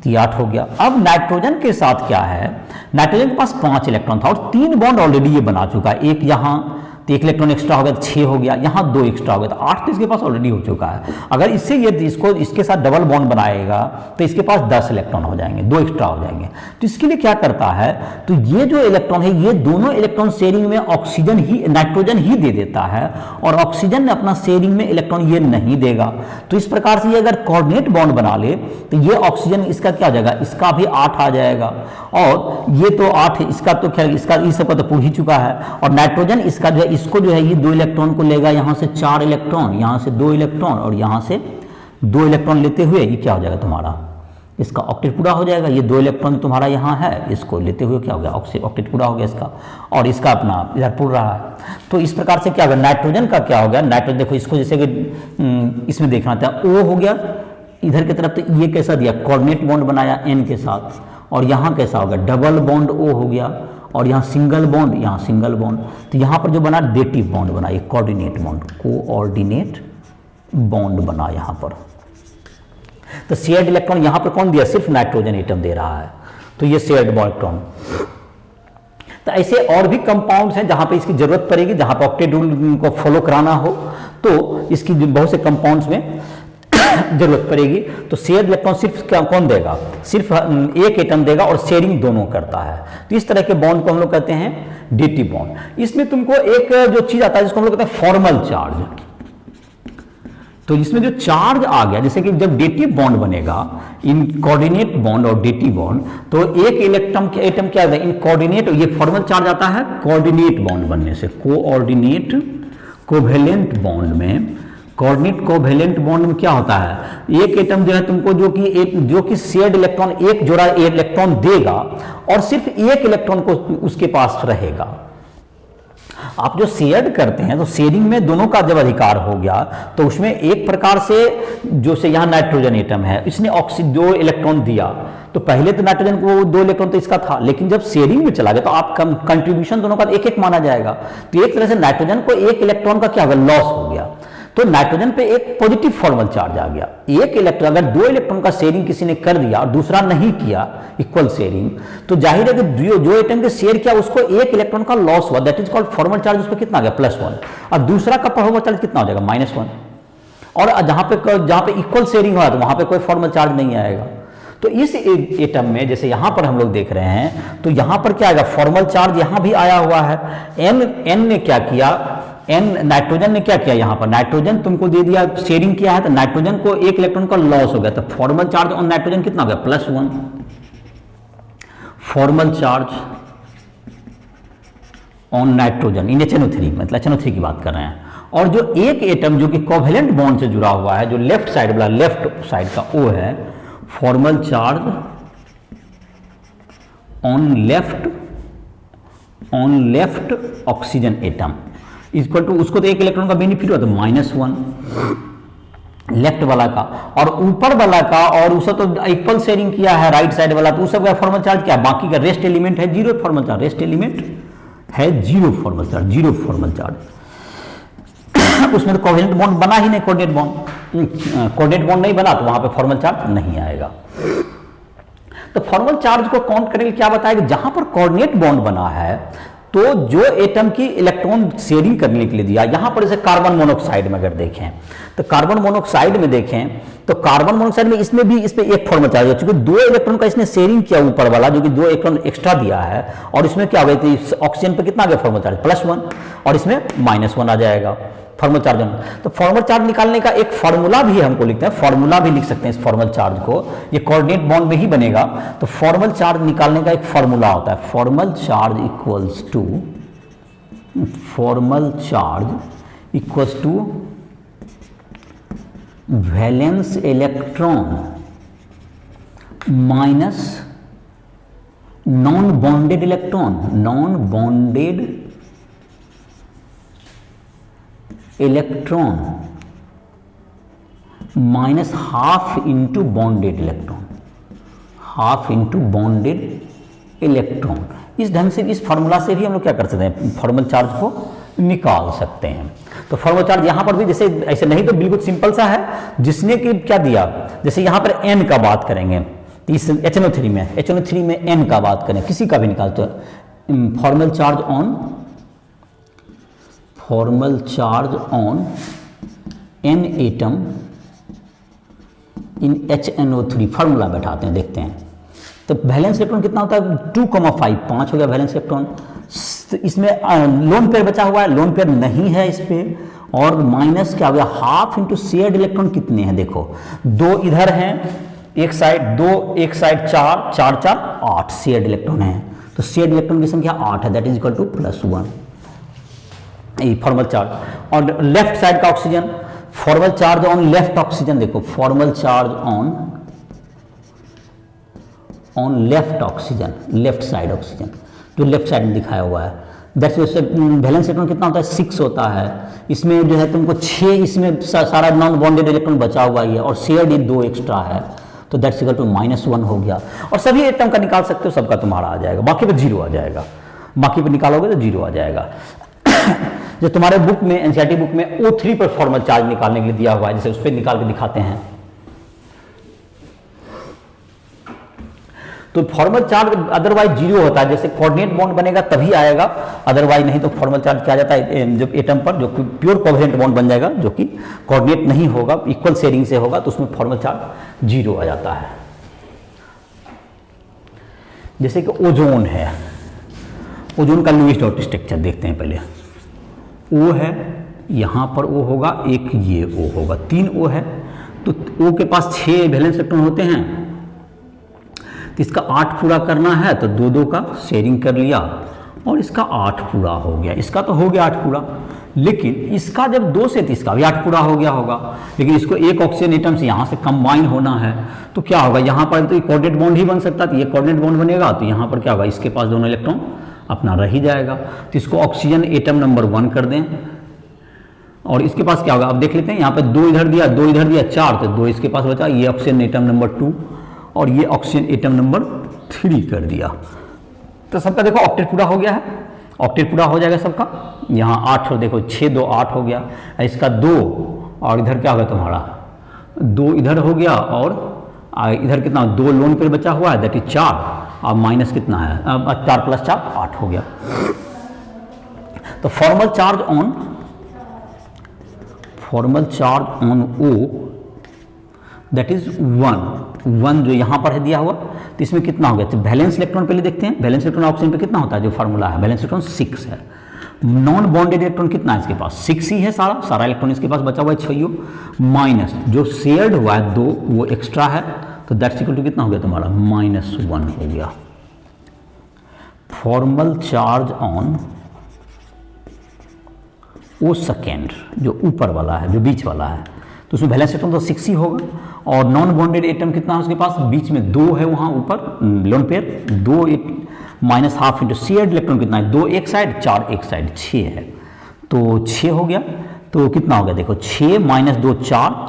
तो ये 8 हो गया। अब नाइट्रोजन के साथ क्या है, नाइट्रोजन के पास 5 इलेक्ट्रॉन था और 3 बॉन्ड ऑलरेडी ये बना चुका है, एक यहाँ तो 1 इलेक्ट्रॉन एक्स्ट्रा हो गया तो 6 हो गया, यहाँ 2 एक्स्ट्रा हो गया तो 8 तो इसके पास ऑलरेडी हो चुका है। अगर इससे ये इसको इसके साथ डबल बॉन्ड बनाएगा तो इसके पास 10 इलेक्ट्रॉन हो जाएंगे, 2 एक्स्ट्रा हो जाएंगे। तो इसके लिए क्या करता है, तो ये जो इलेक्ट्रॉन है ये दोनों इलेक्ट्रॉन शेयरिंग में ऑक्सीजन ही नाइट्रोजन ही दे देता है और ऑक्सीजन ने अपना शेयरिंग में इलेक्ट्रॉन ये नहीं देगा। तो इस प्रकार से ये अगर कोऑर्डिनेट बॉन्ड बना ले तो ये ऑक्सीजन इसका क्या हो जाएगा, इसका भी 8 आ जाएगा और ये तो 8 इसका तो खैर इसका इस सबका तो पूछ ही चुका है। और नाइट्रोजन इसका जो है इसको जो है ये 2 इलेक्ट्रॉन को लेगा, यहाँ से 4 इलेक्ट्रॉन, यहाँ से 2 इलेक्ट्रॉन और यहाँ से 2 इलेक्ट्रॉन लेते हुए ये क्या हो जाएगा तुम्हारा, इसका ऑक्टेट पूरा हो जाएगा। ये 2 इलेक्ट्रॉन तुम्हारा यहाँ है, इसको लेते हुए क्या हो गया, ऑक्टेट पूरा हो गया इसका और इसका अपना इधर पूरा रहा है। तो इस प्रकार से क्या होगा, नाइट्रोजन का क्या हो गया, नाइट्रोजन देखो इसको जैसे कि इसमें देखना था O हो गया इधर की तरफ, तो ये कैसा दिया, कोऑर्डिनेट बॉन्ड बनाया N के साथ और यहाँ कैसा हो गया, डबल बॉन्ड O हो गया और यहाँ सिंगल बॉन्ड, यहाँ सिंगल बॉन्ड। तो यहाँ पर जो बना डेटिव बॉन्ड बना, ये कोऑर्डिनेट बॉन्ड, कोऑर्डिनेट बॉन्ड बना यहाँ पर। तो शेयर्ड इलेक्ट्रॉन यहाँ पर कौन दिया, सिर्फ नाइट्रोजन एटम दे रहा है, तो ये शेयर्ड इलेक्ट्रॉन। तो ऐसे और भी कंपाउंड्स हैं जहाँ पे इसकी जरूरत पड़ेगी, जहाँ पे ऑक्टेट रूल को फॉलो कराना हो तो इसकी बहुत से कंपाउंड्स में जरूरत पड़ेगी। तो शेयर्ड इलेक्ट्रॉन सिर्फ क्या कौन देगा, सिर्फ एक एटम देगा और शेयरिंग दोनों करता है। तो इस तरह के बॉन्ड को हम लोग कहते हैं डेटिव बॉन्ड। इसमें तुमको एक जो चीज आता है जिसको हम लोग कहते हैं फॉर्मल चार्ज। तो इसमें जो चार्ज आ गया, जैसे कि जब डेटिव बॉन्ड बनेगा इन कोऑर्डिनेट बॉन्ड और डेटिव बॉन्ड, तो एक एटम क्या है इन कोऑर्डिनेट, ये फॉर्मल चार्ज आता है कोऑर्डिनेट बॉन्ड बनने से, कोऑर्डिनेट कोवेलेंट बॉन्ड में। कोऑर्डिनेट कोवेलेंट बॉन्ड में क्या होता है, एक एटम जो है तुमको जो कि शेयर्ड इलेक्ट्रॉन एक जोड़ा इलेक्ट्रॉन देगा और सिर्फ एक इलेक्ट्रॉन को उसके पास रहेगा। आप जो शेयर्ड करते हैं तो शेयरिंग में दोनों का जब अधिकार हो गया तो उसमें एक प्रकार से जो से यहाँ नाइट्रोजन एटम है इसने ऑक्सीजन 2 इलेक्ट्रॉन दिया, तो पहले तो नाइट्रोजन को 2 इलेक्ट्रॉन तो इसका था, लेकिन जब शेयरिंग में चला गया तो आप कंट्रीब्यूशन दोनों का एक एक माना जाएगा। तो एक तरह से नाइट्रोजन को 1 इलेक्ट्रॉन का क्या होगा, लॉस हो गया। तो नाइट्रोजन पे एक पॉजिटिव फॉर्मल चार्ज आ गया। एक इलेक्ट्रॉन अगर 2 इलेक्ट्रॉन का शेयरिंग किसी ने कर दिया और दूसरा नहीं किया इक्वल शेयरिंग, तो जाहिर है कि जो एटम के शेयर किया उसको 1 इलेक्ट्रॉन का लॉस हुआ, that is called formal charge. उस पर कितना आ गया, +1, और दूसरा का फॉर्मल चार्ज कितना हो जाएगा, -1। और जहां पे इक्वल शेयरिंग हुआ तो वहां पे कोई फॉर्मल चार्ज नहीं आएगा। तो इस एटम में जैसे यहां पर हम लोग देख रहे हैं, तो यहां पर क्या आएगा, फॉर्मल चार्ज यहां भी आया हुआ है। एन ने क्या किया, नाइट्रोजन ने क्या किया, यहां पर नाइट्रोजन तुमको दे दिया, शेयरिंग किया है, तो नाइट्रोजन को 1 इलेक्ट्रॉन का लॉस हो गया, तो फॉर्मल चार्ज ऑन नाइट्रोजन कितना हो गया, +1। Formal charge on nitrogen in HNO3, मतलब HNO3 की बात कर रहे हैं। और जो एक एटम जो कि कोवेलेंट बॉन्ड से जुड़ा हुआ है, जो लेफ्ट साइड वाला लेफ्ट साइड का O है, formal charge on left oxygen atom equal to, उसको तो 1 इलेक्ट्रॉन का बेनिफिट हुआ तो -1 लेफ्ट वाला का, और ऊपर वाला का और उसका तो इक्वल शेयरिंग किया है राइट साइड वाला, तो उस सब का फॉर्मल चार्ज क्या, बाकी का रेस्ट एलिमेंट है 0 फॉर्मल चार्ज, रेस्ट एलिमेंट है 0 फॉर्मल चार्ज, 0 फॉर्मल चार्ज। उसमें तो कोवेलेंट बॉन्ड बना ही नहीं, कोऑर्डिनेट बॉन्ड नहीं बना, तो वहां पे फॉर्मल चार्ज नहीं आएगा। तो फॉर्मल चार्ज को काउंट करेंगे, क्या बताएगा, जहां पर कोऑर्डिनेट बॉन्ड बना है तो जो एटम की इलेक्ट्रॉन शेयरिंग करने के लिए दिया, यहां पर जैसे कार्बन मोनोऑक्साइड में अगर देखें, तो कार्बन मोनोऑक्साइड में देखें तो कार्बन मोनोऑक्साइड में इसमें भी इस पे एक फॉर्मल चार्ज है, क्योंकि 2 इलेक्ट्रॉन का इसने शेयरिंग किया ऊपर वाला, जो कि 2 इलेक्ट्रॉन एक्स्ट्रा दिया है, और इसमें क्या हो गया, तो ऑक्सीजन पे कितना आ गया फॉर्मल चार्ज, +1, और इसमें -1 आ जाएगा फॉर्मल चार्ज। तो फॉर्मल चार्ज निकालने का एक फॉर्मूला भी हमको लिखते हैं, फॉर्मूला भी लिख सकते हैं इस फॉर्मल चार्ज को, ये कोऑर्डिनेट बॉन्ड में ही बनेगा। तो फॉर्मल चार्ज निकालने का एक फॉर्मूला होता है, formal charge equals to valence electron minus non bonded electron minus half into bonded electron. इस ढंग से, इस फॉर्मूला से भी हम लोग क्या कर सकते हैं, फॉर्मल चार्ज को निकाल सकते हैं। तो फॉर्मल चार्ज यहां पर भी जैसे ऐसे नहीं तो बिल्कुल सिंपल सा है, जिसने कि क्या दिया, जैसे यहां पर n का बात करेंगे तो इस HNO3 में, HNO3 में N का बात करें, किसी का भी निकाल तो formal charge on N atom in HNO3, formula बैठाते हैं, देखते हैं। तो वैलेंस इलेक्ट्रॉन कितना होता है 2,5, 5 हो गया वैलेंस इलेक्ट्रॉन। इसमें लोन पेयर बचा हुआ है, लोन पेयर नहीं है इस पे, और माइनस क्या हो गया हाफ इंटू शेयर्ड इलेक्ट्रॉन कितने हैं देखो, 2 इधर हैं, एक साइड 2, एक साइड 4, 4 4 8 शेयर्ड इलेक्ट्रॉन है। तो शेयर्ड इलेक्ट्रॉन की संख्या 8 है, that is equal to +1 formal charge. और लेफ्ट साइड का oxygen, formal charge on left oxygen देखो, formal charge on left oxygen, left side oxygen जो लेफ्ट साइड में दिखाया हुआ है, दैट्स वैलेंस इलेक्ट्रॉन कितना होता है 6 होता है। इसमें जो है तुमको 6, इसमें सारा नॉन बॉन्डेड इलेक्ट्रॉन बचा हुआ ही है, और शेयर्ड 2 एक्स्ट्रा है, तो दैट्स इक्वल टू -1 हो गया। और सभी एटम का निकाल सकते हो, सबका तुम्हारा आ जाएगा, बाकी पे 0 आ जाएगा, बाकी पे निकालोगे तो 0 आ जाएगा। जो तुम्हारे बुक में, एनसीईआरटी बुक में O3 पर फॉर्मल चार्ज निकालने के लिए दिया हुआ है, जैसे उस पर निकाल के दिखाते हैं। तो फॉर्मल चार्ज अदरवाइज 0 होता है, जैसे कोऑर्डिनेट बॉन्ड बनेगा तभी आएगा, अदरवाइज नहीं। तो फॉर्मल चार्ज क्या जाता है जब एटम पर जो प्योर कोवेलेंट बॉन्ड बन जाएगा, जो कि कोऑर्डिनेट नहीं होगा, इक्वल शेयरिंग से होगा, तो उसमें फॉर्मल चार्ज 0 आ जाता है। जैसे कि ओजोन है, ओजोन का लुईस डॉट स्ट्रक्चर देखते हैं पहले। O है, यहाँ पर O होगा, एक ये O होगा, 3 O है, तो O के पास 6 वैलेंस इलेक्ट्रॉन होते हैं, तो इसका 8 पूरा करना है, तो 2-2 का शेयरिंग कर लिया, और इसका 8 पूरा हो गया, इसका तो हो गया 8 पूरा, लेकिन इसका जब 2 से, तो इसका भी 8 पूरा हो गया होगा, लेकिन इसको एक ऑक्सीजन एटम से यहाँ से कंबाइन होना है, तो क्या होगा, यहाँ पर तो कोऑर्डिनेट बॉन्ड ही बन सकता है, तो ये कोऑर्डिनेट बॉन्ड बनेगा, तो यहाँ पर क्या होगा, इसके पास दोनों इलेक्ट्रॉन अपना रह ही जाएगा, तो इसको ऑक्सीजन एटम नंबर 1 कर दें, और इसके पास क्या होगा, अब देख लेते हैं, यहाँ पे 2 इधर दिया, 2 इधर दिया, 4, तो 2 इसके पास बचा, ये ऑक्सीजन एटम नंबर 2 और ये ऑक्सीजन एटम नंबर 3 कर दिया, तो सबका देखो ऑक्टेट पूरा हो गया है, ऑक्टेट पूरा हो जाएगा सबका। यहाँ 8 देखो, 6 2 8 हो गया, इसका 2, और इधर क्या होगा तुम्हारा 2 इधर हो गया, और इधर कितना 2 लोन पेयर बचा हुआ है, दैट इज 4, अब माइनस कितना है, अब 4 + 4 8 हो गया। तो formal charge on O that is 1 जो यहाँ पर है दिया हुआ, तो इसमें कितना हो गया, तो वैलेंस इलेक्ट्रॉन पहले देखते हैं, वैलेंस इलेक्ट्रॉन ऑक्सीजन पे कितना होता है, जो फार्मूला है, वैलेंस इलेक्ट्रॉन 6 है, नॉन बॉन्डेड इलेक्ट्रॉन कितना है इसके पास 6 ही है, सारा इलेक्ट्रॉन इसके पास बचा हुआ है 6, माइनस जो शेयर्ड हुआ है 2 वो एक्स्ट्रा है, तो दैट्स इक्वल टू कितना हो गया तुम्हारा -1 हो गया। Formal charge on O second जो ऊपर वाला है, जो बीच वाला है, तो उसमें वैलेंस इलेक्ट्रॉन तो 6 ही होगा, और नॉन बॉन्डेड एटम कितना है उसके पास, बीच में 2 है, वहाँ ऊपर lone pair 2 -1/2 into shared electron कितना है, 2 एक साइड 4 एक साइड, 6 है, तो 6 हो गया, तो कितना हो गया देखो 6 - 2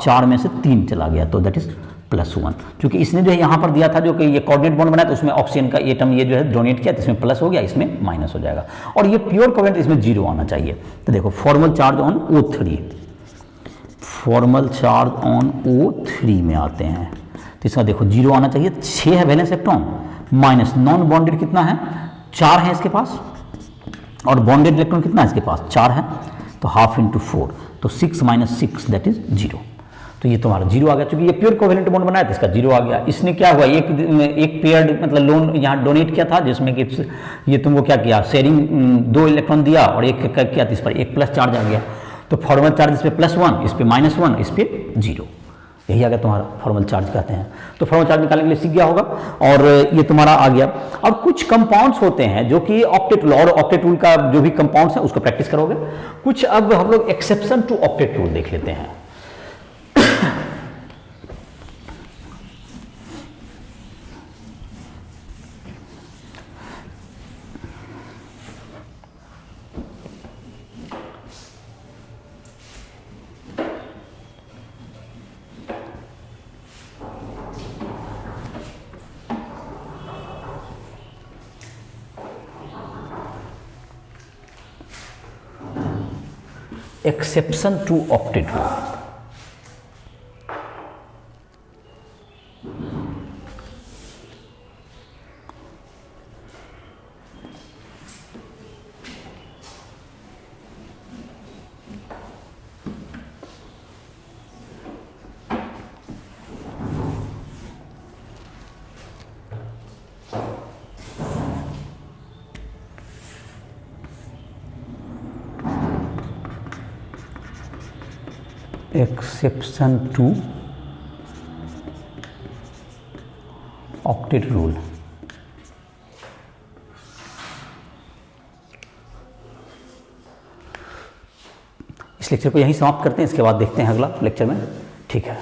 4 में से 3 चला गया, तो दैट इज +1, क्योंकि इसने जो है यहाँ पर दिया था जो कि ये कोऑर्डिनेट बॉन्ड बनाया, तो उसमें ऑक्सीजन का एटम ये जो है डोनेट किया, तो इसमें प्लस हो गया, इसमें माइनस हो जाएगा, और ये प्योर कोवेलेंट, इसमें 0 आना चाहिए। तो देखो formal charge on O3, formal charge on O3 में आते हैं, तो इसका देखो 0 आना चाहिए, 6 है valence electron, minus non bonded कितना है 4 है इसके पास, और बॉन्डेड इलेक्ट्रॉन कितना है इसके पास 4 है, तो 1/2 इंटू 4, तो 6 - 6 दैट इज 0, तो ये तुम्हारा 0 आ गया, क्योंकि ये प्योर कोवेलेंट बॉन्ड बनाया तो इसका 0 आ गया। इसने क्या हुआ, एक पेयर मतलब लोन यहाँ डोनेट किया था, जिसमें कि ये तुमको क्या किया, शेयरिंग 2 इलेक्ट्रॉन दिया और एक किया, तो इस पर 1 प्लस चार्ज आ गया, तो फॉर्मल चार्ज इस पर +1, इस पर -1, इस पर 0, यही आ गया तुम्हारा फॉर्मल चार्ज कहते हैं। तो फॉर्मल चार्ज निकालने के लिए सीख गया होगा, और ये तुम्हारा आ गया। अब कुछ कंपाउंड्स होते हैं जो कि ऑक्टेट रूल, और ऑक्टेट रूल का जो भी कंपाउंड्स है उसको प्रैक्टिस करोगे कुछ। अब हम लोग एक्सेप्शन टू ऑक्टेट रूल देख लेते हैं। Exception to octet rule। Exception to octet rule. इस लेक्चर को यहीं समाप्त करते हैं, इसके बाद देखते हैं अगला लेक्चर में। ठीक है।